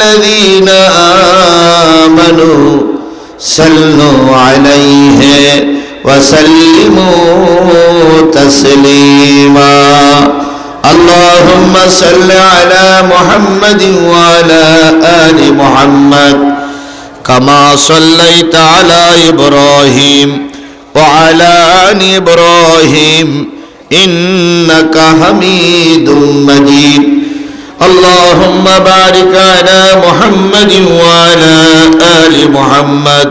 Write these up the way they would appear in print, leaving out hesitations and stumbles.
আইয়ুহাল্লাযীনা আমানু সাল্লু আলাইহি ওয়া সাল্লিমু তাসলিমা আল্লাহুম্মা সাল্লি আলা মুহাম্মাদিন ওয়া আলা আলি মুহাম্মাদ কামা সাল্লাইতা আলা ইব্রাহিম ওয়া আলা আলি ইব্রাহিম ইন্নাকা হামিদুম মাজিদ اللهم بارك على محمد وعلى آل محمد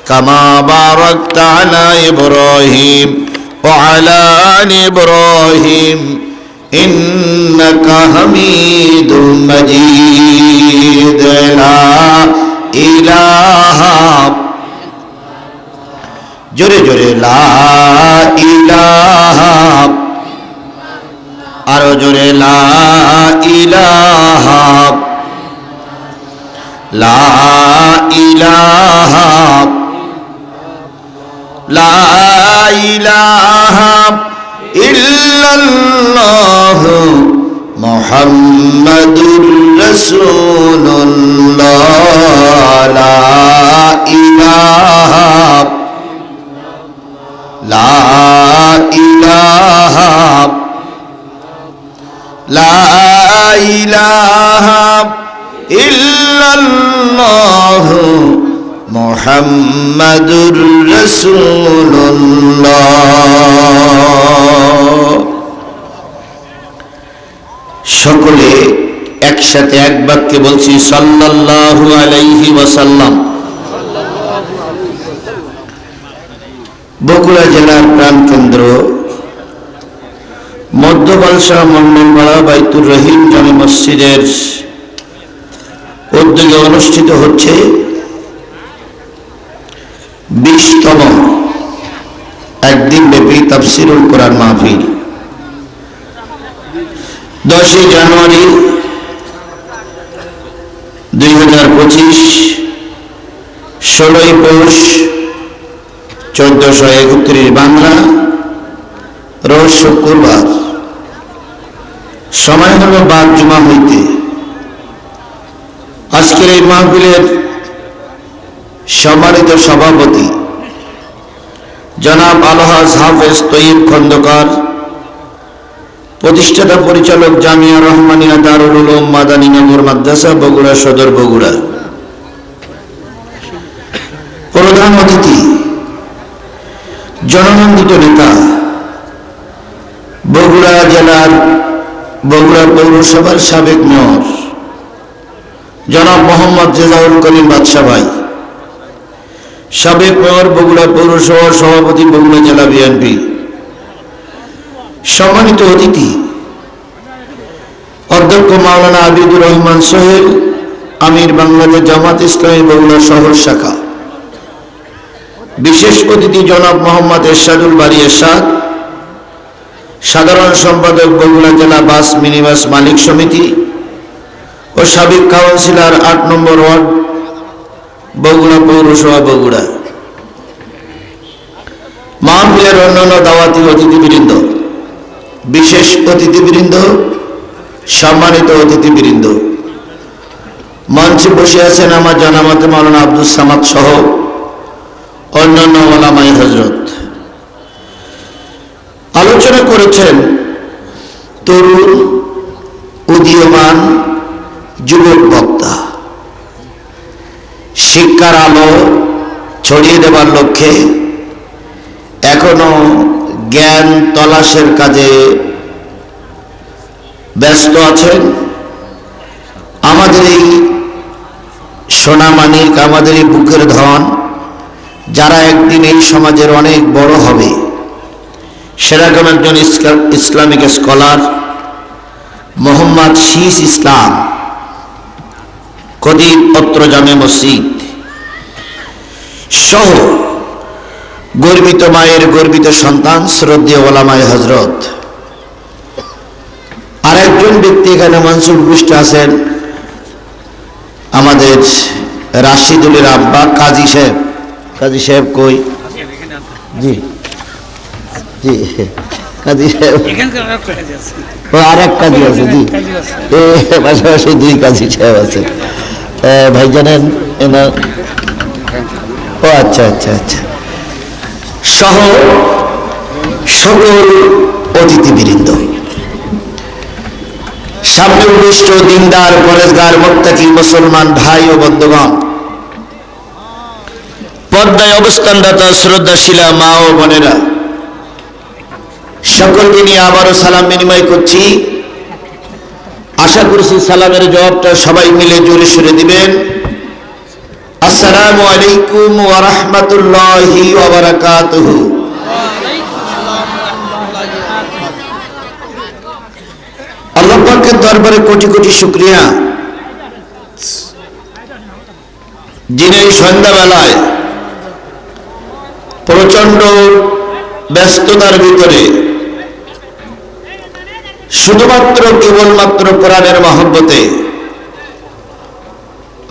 كما باركت على إبراهيم وعلى آل إبراهيم إنك حميد مجيد لا إله جري جري لا إله আরো জোরে লা ইলাহা লা ইলাহা লা ইলাহা ইল্লাল্লাহ মুহাম্মাদুর রাসূলুল্লাহ লা ইলাহা লা ইলাহা লা ইলাহা ইল্লাল্লাহ মুহাম্মাদুর রাসূলুল্লাহ। সকলে একসাথে এক বাক্যে বলছি সাল্লাল্লাহু আলাইহি ওয়াসাল্লাম। বগুড়া জেলার প্রাণকেন্দ্র মধ্য বালসা মন্ডলপাড়া বাইতুর রহিম জামে মসজিদের উদ্যোগে অনুষ্ঠিত হচ্ছে 20তম একদিন ব্যাপী তাফসীরুল কোরআন মাহফিল। 10 জানুয়ারি 2025, 16 পৌষ 1431 বাংলা, রোজ শুক্রবার, সময় হল বাদ জুমা হইতে। আজকের এই মাহফিলের সম্মানিত সভাপতি জনাব আলহাজ হাফেজ তৈয়ব খন্দকার, প্রতিষ্ঠাতা পরিচালক জামিয়া রহমানিয়া দারুল উলুম মাদানীনগর মাদ্রাসা বগুড়া সদর বগুড়া। প্রধান অতিথি জননন্দিত নেতা বগুড়া জেলার বগুড়া পৌরসভার সাবেক মেয়র জনাব মোহাম্মদ রেজাউল করিম বাদশা ভাই, সাবেক মেয়র বগুড়া পৌরসভার সভাপতি বগুড়া জেলা বিএনপি। সম্মানিত অতিথি অধ্যক্ষ মাওলানা আবিদুর রহমান সোহেল, আমির বাংলাদেশ জামাত ইসলামী বগুড়া শহর শাখা। বিশেষ অতিথি জনাব মোহাম্মদ এরশাদুল বারী এরশাদ, সাধারণ সম্পাদক বগুড়া জেলা বাস মিনিবাস মালিক সমিতি ও সাবেক কাউন্সিলর 8 নম্বর ওয়ার্ড বগুড়া পৌরসভা বগুড়া। মাহফিলের অন্যান্য দাওয়াতি অতিথিবৃন্দ, বিশেষ অতিথিবৃন্দ, সম্মানিত অতিথিবৃন্দ, মঞ্চে বসে আছেন আমার জানামতে মাওলানা আব্দুল সামাদ সহ অন্যান্য ওলামায়ে হযরত। আলোচনা করেছেন তরুণ উদীয়মান যুবক বক্তা। শিক্ষার আলো ছড়িয়ে দেবার লক্ষ্যে এখনো জ্ঞান তলাশের কাজে ব্যস্ত আছেন আমাদের এই সোনামানিক, আমাদের এই বুকের ধন, যারা একদিন এই সমাজের অনেক বড় হবে, সেরকম একজন ইসলামিক স্কলার মোহাম্মদ শীষ ইসলাম, খতিব অত্র জামে মসজিদ সহ গর্বিত মায়ের গর্বিত সন্তান শ্রদ্ধেয় ওলামায়ে হযরত। আরেকজন ব্যক্তি এখানে মঞ্চে উপস্থিত আছেন, আমাদের রাশিদুলের আব্বা কাজী সাহেব। কাজী সাহেব কই? জি জি, কাজী সাহেব আর এক কাজী আছে। জি, পাশাপাশি 2 কাজী সাহেব আছে। ভাই জানেন ও আচ্ছা আচ্ছা আচ্ছা সহ সকল অতিথিবৃন্দ, সামনে উপবিষ্ট দিনদার পরেশগার মুত্তাকি মুসলমান ভাই ও বন্ধুগণ, পর্দায় অবস্থানরত শ্রদ্ধাশীলা মা ও বোনেরা, সকলকে নিয়ে আবারও সালাম বিনিময় করছি। আশা করছি সালামের জবাবটা সবাই মিলে জোরে সুরে দিবেন। আসসালামু আলাইকুম ওয়া রাহমাতুল্লাহি ওয়া বারাকাতুহু। আল্লাহ পাকের দরবারে কোটি কোটি শুকরিয়া, যিনি এই সন্ধ্যাবেলায় প্রচন্ড ব্যস্ততার ভিতরে শুধুমাত্র কেবলমাত্র কোরআনের মহব্বতে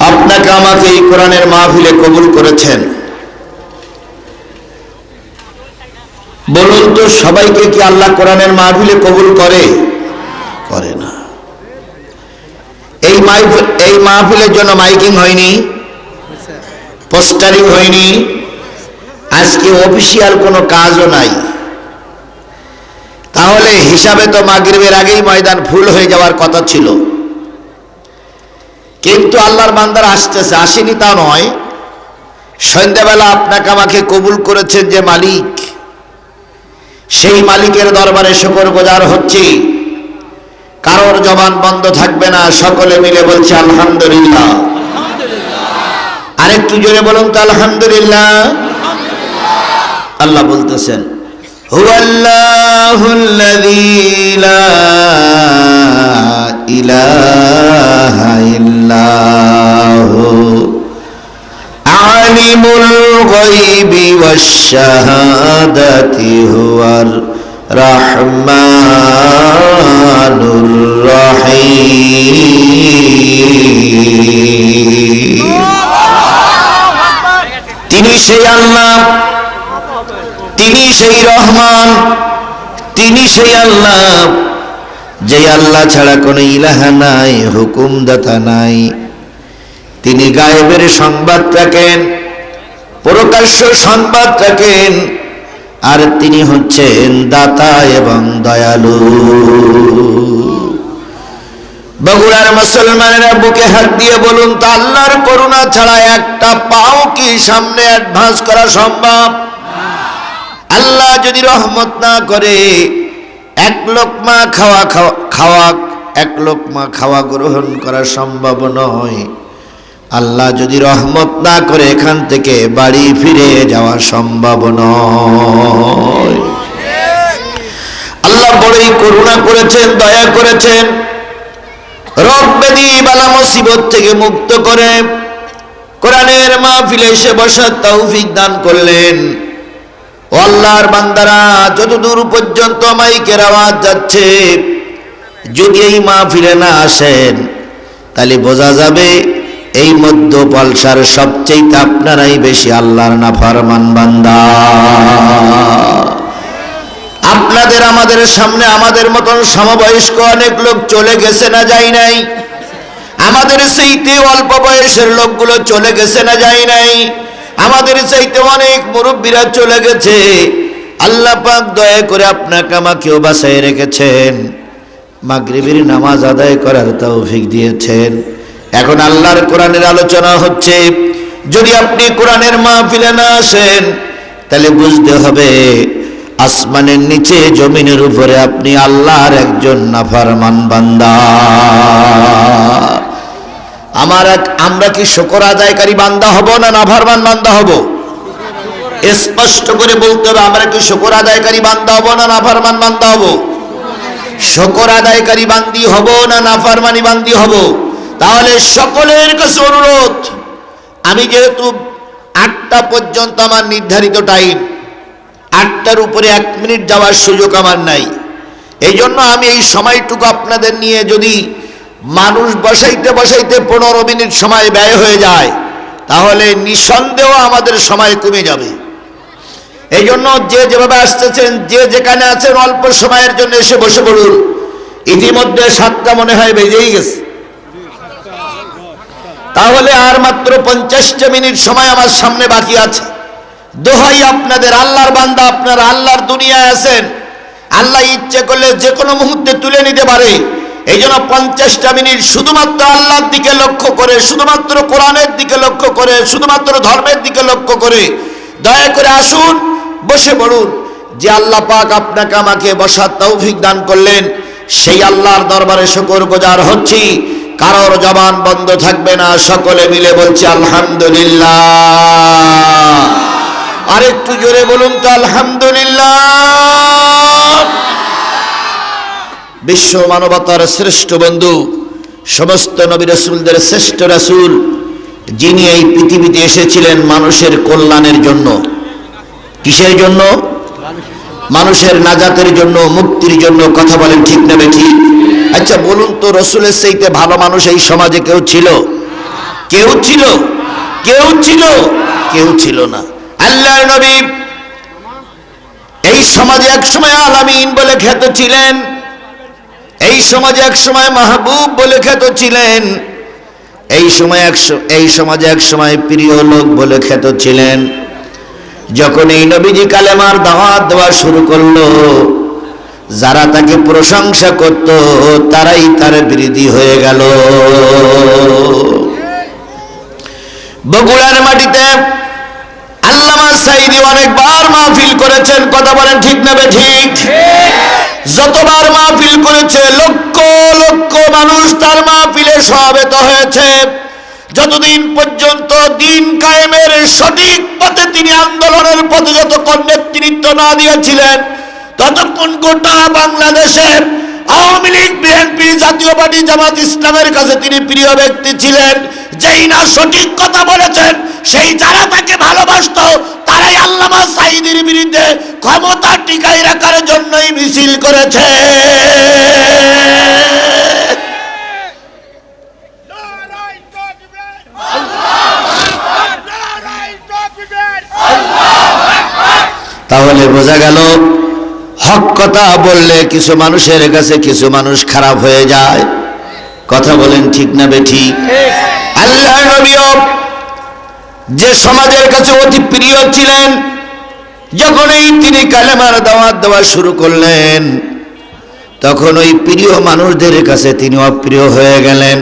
আপনাকে আমাকে এই কোরআনের মাহফিলে কবুল করেছেন। বলুন তো, সবাইকে কি আল্লাহ কোরআনের মাহফিলে কবুল করে? করে না। এই মাহফিলের জন্য মাইকিং হয়নি, পোস্টারিং হয়নি, আজকে অফিসিয়াল কোনো কাজও নাই। তাহলে হিসাবে তো মাগরিবের আগেই ময়দান ফুল হয়ে যাওয়ার কথা ছিল, কিন্তু আল্লাহর বান্দারা আসতেছে, আসেনি তা নয়। সন্ধ্যাবেলা আপনাকে আমাকে কবুল করেছেন যে মালিক, সেই মালিকের দরবারে শুকরগুজার হচ্ছি। কারোর জবান বন্ধ থাকবে না, সকলে মিলে বলছে আলহামদুলিল্লাহ। আরেকটু জোরে বলুন তো আলহামদুলিল্লাহ। আল্লাহ বলতেছেন, হুয়াল্লাহুল্লাযী লা ইলাহা ইল্লাহু আলিমুল গায়বি ওয়াশ শাহাদাতি হুয়ার রাহমানুর রহিম। তিনি সেই আল্লাহ, তিনি সেই রহমান, তিনি সেই আল্লাহ, যে আল্লাহ ছাড়া কোনো ইলাহা নাই, হুকুমদাতা নাই। তিনি গায়েবের সংবাদ রাখেন, প্রকাশ্য সংবাদ রাখেন, আর তিনি হচ্ছেন দাতা এবং দয়ালু। বগুড়ার মুসলমানেরা বুকে হাত দিয়ে বলুন তো, আল্লাহর করুণা ছাড়া একটা পাও কি সামনে অ্যাডভান্স করা সম্ভব? আল্লাহ যদি রহমত না করে এক লোকমা খাওয়া গ্রহণ করা সম্ভব নয়। আল্লাহ যদি রহমত না করে এখান থেকে বাড়ি ফিরে যাওয়া সম্ভব নয়। আল্লাহ বড়ই করুণা করেছেন, দয়া করেছেন, রোগ ব্যাধি বালা মুসিবত থেকে মুক্ত করে কোরআনের মাহফিলে এসে বসার তৌফিক দান করলেন। ও আল্লাহর বান্দারা, যতদূর পর্যন্ত মাইকের আওয়াজ যাচ্ছে, যদি এই মাহফিলে না আসেন তাহলে বোঝা যাবে এই মধ্য পালসার সবচেয়ে আপনারাই বেশি আল্লাহর নাফরমান বান্দা। আপনাদের আমাদের সামনে আমাদের মতন সমবয়স্ক অনেক লোক চলে গেছে না যায় নাই? আমাদের চাইতে অল্প বয়সের লোকগুলো চলে গেছে না যায় নাই? আমাদের চাইতে অনেক মুরব্বীরা চলে গেছে। আল্লাহ পাক দয়া করে আপনাকে আমাকেও বাঁচিয়ে রেখেছেন, মাগরিবের নামাজ আদায় করার তৌফিক দিয়েছেন। এখন আল্লাহর কোরআনের আলোচনা হচ্ছে, যদি আপনি কোরআনের মাহফিলে না আসেন তাহলে বুঝতে হবে আসমানের নিচে জমিনের উপরে আপনি আল্লাহর একজন নাফরমান বান্দা। আমরা কি শুকর আদায়কারী বান্দা হব না নাফরমান বান্দা হব? স্পষ্ট করে বলতে হবে, আমরা কি শুকর আদায়কারী বান্দা হব না নাফরমান বান্দা হব? শুকর আদায়কারী বান্দি হব না নাফরমানি বান্দি হব? তাহলে সকলের কাছে অনুরোধ, আমি যেহেতু 8টা পর্যন্ত আমার নির্ধারিত টাইম, 8টার উপরে 1 মিনিট যাওয়ার সুযোগ আমার নাই। এই জন্য আমি এই সময়টুকু আপনাদের নিয়ে, যদি মানুষ বসাইতে বসাইতে 15 মিনিট সময় ব্যয় হয়ে যায় তাহলে নিঃসন্দেহ আমাদের সময় কমে যাবে। এই জন্য যে যেভাবে আসতেছেন, যে যেখানে আছেন, অল্প সময়ের জন্য এসে বসে পড়ুন। ইতিমধ্যে 7টা মনে হয় বেজেই গেছে। তাহলে আর মাত্র 50টা মিনিট সময় আমার সামনে বাকি আছে। দোহাই আপনাদের, আল্লাহর বান্দা আপনারা আল্লাহর দুনিয়ায় আছেন, আল্লাহ ইচ্ছে করলে যে কোনো মুহূর্তে তুলে নিতে পারে। এই জন্য 50টা মিনিট শুধুমাত্র আল্লাহর দিকে লক্ষ্য করে, শুধুমাত্র কোরআনের দিকে লক্ষ্য করে, শুধুমাত্র ধর্মের দিকে লক্ষ্য করে দয়া করে আসুন, বসে পড়ুন। যে আল্লাহ পাক আপনাকে আমাকে বসার তৌফিক দান করলেন, সেই আল্লাহর দরবারে শুকরগুজার হচ্ছি। কারোর জবান বন্ধ থাকবে না, সকলে মিলে বলছি আলহামদুলিল্লাহ। আরেকটু জোরে বলুন তো আলহামদুলিল্লাহ। বিশ্ব মানবতার শ্রেষ্ঠ বন্ধু, সমস্ত নবী রাসূলদের শ্রেষ্ঠ রাসূল, যিনি এই পৃথিবীতে এসেছিলেন মানুষের কল্যাণের জন্য। কিসের জন্য? মানুষের নাজাতের জন্য, মুক্তির জন্য। কথা বলেন ঠিক না ঠিক? আচ্ছা বলুন তো, রসুলের চাইতে ভালো মানুষ এই সমাজে কেউ ছিল? কেউ ছিল? কেউ ছিল? কেউ ছিল না। আল্লাহর নবী এই সমাজে একসময় আলামিন বলে খ্যাত ছিলেন, এই সমাজে একসময় মাহবুব বলে খ্যাত ছিলেন, এই সমাজে একসময় প্রিয় লোক বলে খ্যাত ছিলেন। যখন এই নবীজি কালেমার দাওয়াত দেওয়া শুরু করলো, যারা তাকে প্রশংসা করত তারাই তার বিরোধী হয়ে গেল। বগুড়ার মাটিতে আল্লামা সাঈদী অনেকবার মাহফিল করেছেন। কথা বলেন ঠিক না ঠিক? যতবার মাহফিল করেছে লক্ষ লক্ষ মানুষ তার মাহফিলে সমবেত হয়েছে। যতদিন পর্যন্ত দিন কায়েমের সঠিক পথে তিনি আন্দোলনের পথে যতক্ষণ নেতৃত্ব না দিয়েছিলেন, ততক্ষণ গোটা বাংলাদেশের আওয়ামী লীগ, বিএনপি, জাতীয় পার্টি, জামাত ইসলামের কাছে তিনি প্রিয় ব্যক্তি ছিলেন। যেই না সঠিক কথা বলেছেন, সেই যারা তাকে ভালোবাসত তারাই আল্লামা সাঈদীর বিরুদ্ধে ক্ষমতা টিকাই রাখার জন্যই মিছিল করেছে। তাহলে বোঝা গেল, হক কথা বললে কিছু মানুষের কাছে কিছু মানুষ খারাপ হয়ে যায়। কথা বলেন ঠিক না বেঠিক? আল্লাহর নবীও যে সমাজের কাছে অতি প্রিয় ছিলেন, যখনই তিনি কালেমার দাওয়াত দেওয়া শুরু করলেন, তখন ওই প্রিয় মানুষদের কাছে তিনি অপ্রিয় হয়ে গেলেন।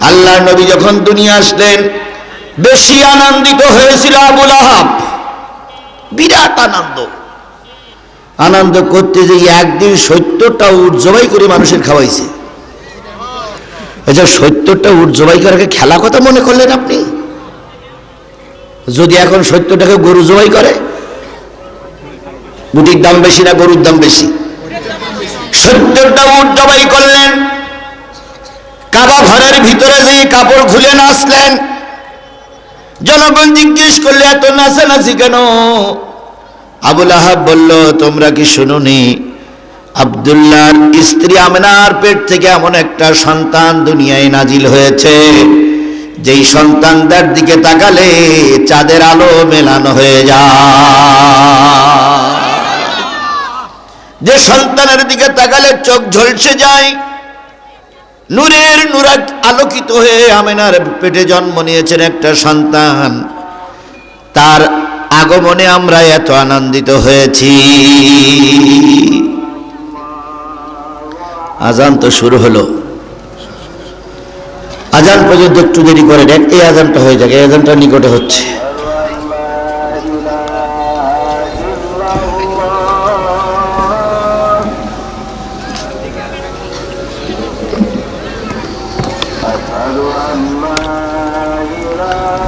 আল্লাহর নবী যখন দুনিয়া আসলেন, বেশি আনন্দিত হয়েছিল আবু লাহাব। বিরাট আনন্দ করতে যে একদিন 70টা উট জবাই করে মানুষের খাওয়াইছে। আচ্ছা 70টা উট জবাই করাকে খেলা কথা মনে করলেন আপনি? যদি এখন 70টাকে গরু জবাই করে, উটের দাম বেশি না গরুর দাম বেশি? 70টা উট জবাই করলেন। কাবা ঘরের ভিতরে যে কাপড় খুলে নাচলেন। জনগণ জিজ্ঞেস করলে এত নাচানাচি কেন? আবু লাহাব বলল, তোমরা কি শুনুনি, আব্দুল্লাহর স্ত্রী আমেনার পেট থেকে এমন একটা সন্তান দুনিয়ায় নাজিল হয়েছে, যেই সন্তানদের দিকে তাকালে চাঁদের আলো মেলানো হয়ে যায়, যে সন্তানের দিকে তাকালে চোখ ঝলসে যায়। নূরের নূর আলোকিত হয়ে আমেনার পেটে জন্ম নিয়েছেন একটা সন্তান। তার আগমনে আমরা এত আনন্দিত হয়েছি। আজান তো শুরু হলো, আজান পর্যন্ত একটু দেরি করে দেখ, এই আজানটা হয়ে যাক, এই আজানটা নিকটে হচ্ছে।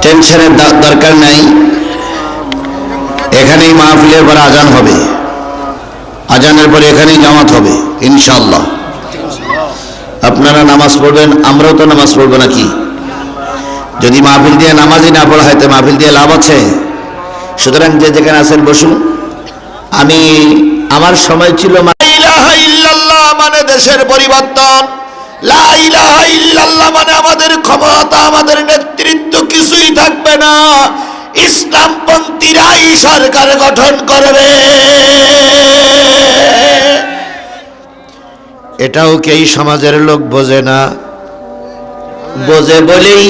টেনশনের দরকার নাই, এখানেই মাহফিলের পরে আজান হবে, আজানের পরে এখানেই জামাত হবে ইনশাআল্লাহ। আপনারা নামাজ পড়বেন, আমরাও তো নামাজ পড়বো নাকি? যদি মাহফিল দিয়ে নামাজই না পড়া হয় তো মাহফিল দিয়ে লাভ আছে? সুতরাং যে যেখানে আছেন বসুন। আমি আমার সময় ছিল লা ইলাহা ইল্লাল্লাহ মানে দেশের পরিবর্তন, লা ইলাহা ইল্লাল্লাহ মানে আমাদের ক্ষমতা, আমাদের নেতৃত্ব কিছুই থাকবে না, ইসলামপন্থীরাই সরকার গঠন করবে। এটাও কি এই সমাজের লোক বোঝে না? বোঝে বলেই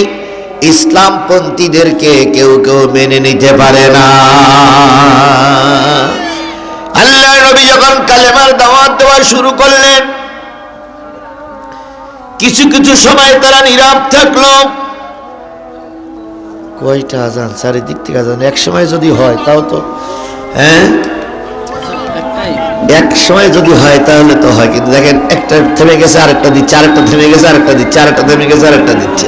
ইসলামপন্থীদেরকে কেউ কেউ মেনে নিতে পারে না। আল্লাহর নবী যখন কালেমার দাওয়াত দেওয়া শুরু করলেন, কিছু কিছু সময় তারা নীরব থাকলো। কয়টা আজান, চারিদিক থেকে আজান, এক সময় যদি হয় তাও তো, হ্যাঁ এক সময় যদি হয় তাহলে তো হয়, কিন্তু দেখেন একটা থেমে গেছে আরেকটা দিচ্ছে, আরেকটা থেমে গেছে আরেকটা দিচ্ছে, আরেকটা থেমে গেছে আরেকটা দিচ্ছে।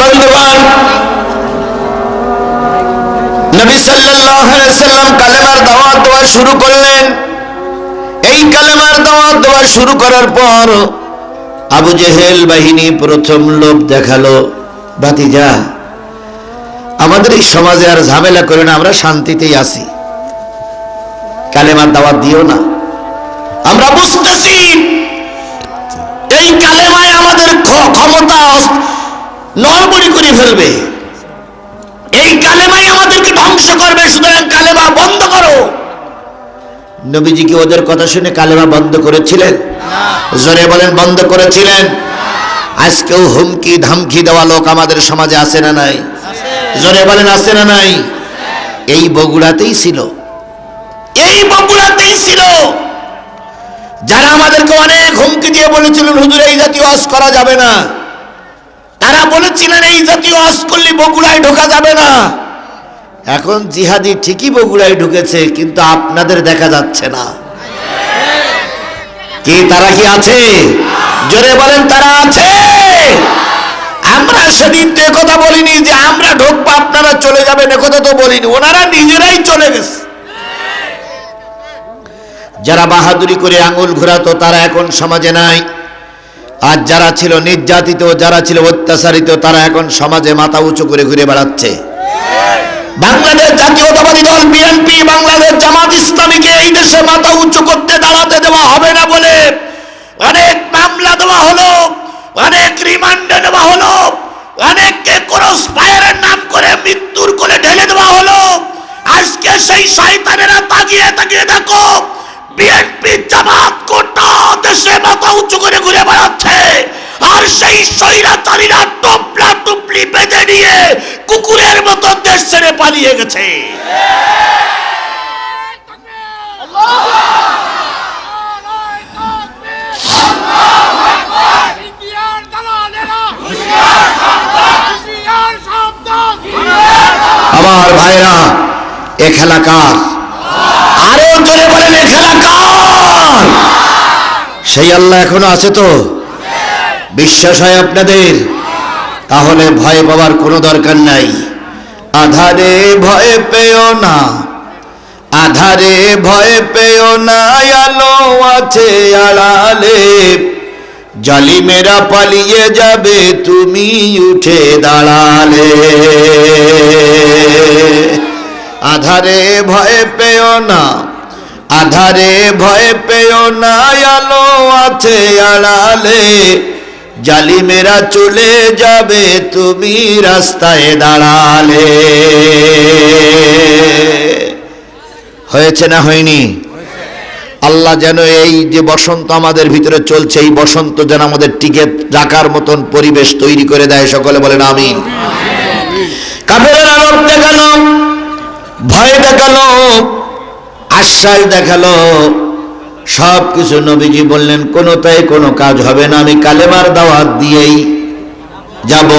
বন্ধুগণ, নবী সাল্লাল্লাহু আলাইহি সাল্লাম কালেমার দাওয়াত দেওয়া শুরু করলেন। এই কালেমার দাওয়াত দেওয়া শুরু করার পর আবু জেহেল বাহিনী প্রথম লোভ দেখালো, ভাতিজা আমাদের এই সমাজে আর ঝামেলা করে না, আমরা শান্তিতেই আছি, কালেমার দাওয়াত দিও না। আমরা বুঝতেছি এই কালেমায় আমাদের ক্ষমতা নড়বড়ি করে ফেলবে, এই কালেমাই আমাদেরকে ধ্বংস করবে, সুতরাং কালেমা বন্ধ করো। নবীজি কি ওদের কথা শুনে কালেমা বন্ধ করেছিলেন? জোরে বলেন, বন্ধ করেছিলেন। আজকেও হুমকি ধামকি দেওয়া লোক আমাদের সমাজে আছে না নাই? জোরে বলেন, আছে না নাই? এই বগুড়াতেই ছিল, এই বগুড়াতেই ছিল যারা আমাদেরকে অনেক হুমকি দিয়ে বলেছিলেন হুজুর এই জাতীয় ওয়াজ করা যাবে না। তারা বলেছিলেন এই জাতীয় ওয়াজ করলে বগুড়ায় ঢোকা যাবে না। এখন জিহাদি ঠিকই বগুড়ায় ঢুকেছে, কিন্তু আপনাদের দেখা যাচ্ছে না। কি তারা কি আছে? জোরে বলেন, তারা আছে। আমরা সেদিন তো কথা বলিনি যে আমরা ঢুকবো আপনারা চলে যাবেন, একথা তো বলিনি, ওনারা নিজেরাই চলে গেছে। যারা বাহাদুরি করে আঙুল ঘোরাতো তারা এখন সমাজে নাই, আর যারা ছিল নির্যাতিত, যারা ছিল অত্যাচারিত, তারা এখন সমাজে মাথা উঁচু করে ঘুরে বেড়াচ্ছে। বাংলাদেশ জাতীয়তাবাদী দল বিএনপি, বাংলাদেশ জামাত ইসলামীকে এই দেশে মাথা উঁচু করতে দাঁড়াতে দেওয়া হবে না বলে অনেক মামলা দেওয়া হলো, অনেক রিমান্ডে নেওয়া হলো, অনেককে ক্রস ফায়ারের নাম করে মৃত্যুর কোলে ঢেলে দেওয়া হলো। আজকে সেই শয়তানেরা তাকিয়ে তাকিয়ে দেখো, বিএনপি জামাত গোটা দেশে মাথা উঁচু করে ঘুরে বেড়াচ্ছে, আর সেই স্বৈরাচারীরা টপলা টুপলি বেঁধে নিয়ে কুকুরের মতো দেশ ছেড়ে পালিয়ে গেছে। আমার ভাইরা, এ খেলা কার? আরো জোরে বলেন, এ খেলা কার? সেই আল্লাহ এখনো আছে তো? বিশ্বাস হয় আপনাদের? তাহলে ভয় পাওয়ার কোনো দরকার নাই। আধারে ভয় পেও না, আধারে ভয় পেও না, আলো আছে আড়ালে, জালিমেরা পালিয়ে যাবে তুমি উঠে দাঁড়ালে। আধারে ভয় পেও না, আধারে ভয় পেও না, আলো আছে আড়ালে, জালিমেরা চলে যাবে তুমি রাস্তায় দাঁড়ালে। হয়েছে না হয়নি? আল্লাহ যেন এই যে বসন্ত আমাদের ভিতরে চলছে, এই বসন্ত যেন আমাদের টিকে রাখার মতন পরিবেশ তৈরি করে দেয়। সকলে বলেন আমিন। কাফেররা লোভ দেখালো, ভয় দেখালো, আশ্বাস দেখালো, সব কিছু নবীজি বললেন কোনোটাই কোনো কাজ হবে না, আমি কালেমার দাওয়াত দিয়েই যাব।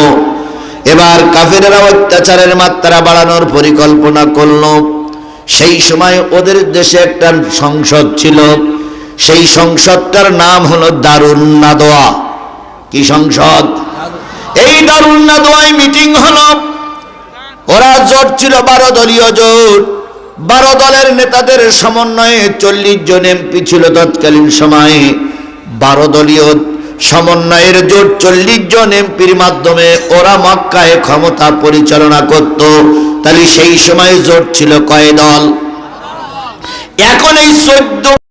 এবার কাফেররা অত্যাচারের মাত্রা বাড়ানোর পরিকল্পনা করলো। সেই সময় ওদের দেশে একটা সংসদ ছিল, সেই সংসদটার নাম হলো দারুন নাদওয়া। কি সংসদ? এই দারুন নাদওয়ায় মিটিং হলো। ওরা জোট ছিল 12 দলীয় জোট, 12 দলের নেতাদের সমন্বয়ে 40 জন এমপি ছিল তৎকালীন সময়ে। 12 দলীয় সমন্বয়ের জোট 40 জন এমপির মাধ্যমে ওরা মক্কায় ক্ষমতা পরিচালনা করত। তাহলে সেই সময় জোট ছিল কয় দল? এখন এই 14